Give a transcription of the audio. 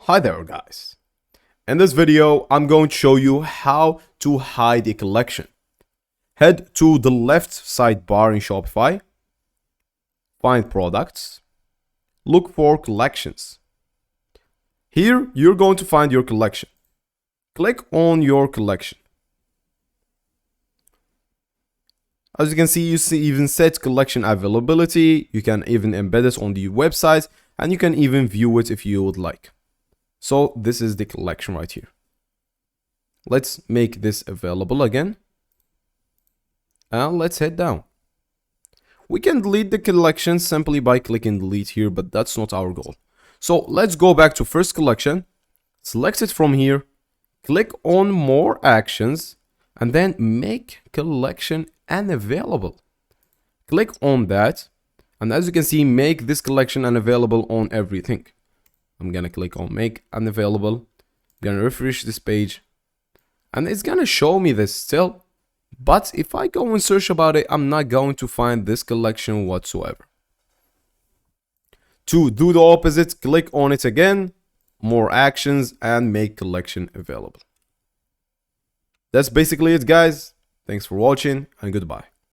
Hi there guys. In this video, I'm going to show you how to hide a collection. Head to the left sidebar in Shopify, find products, look for collections. Here, you're going to find your collection. Click on your collection. As you can see, even set collection availability. You can even embed it on the website and you can even view it if you would like. So this is the collection right here. Let's make this available again. And let's head down. We can delete the collection simply by clicking delete here, but that's not our goal. So let's go back to first collection, select it from here, click on more actions, and then make collection unavailable. Click on that, and as you can see, make this collection unavailable on everything. I'm gonna click on make unavailable. I'm gonna refresh this page, and it's gonna show me this still. But if I go and search about it, I'm not going to find this collection whatsoever. To do the opposite, click on it again, more actions, and make collection available. That's basically it, guys. Thanks for watching, and goodbye.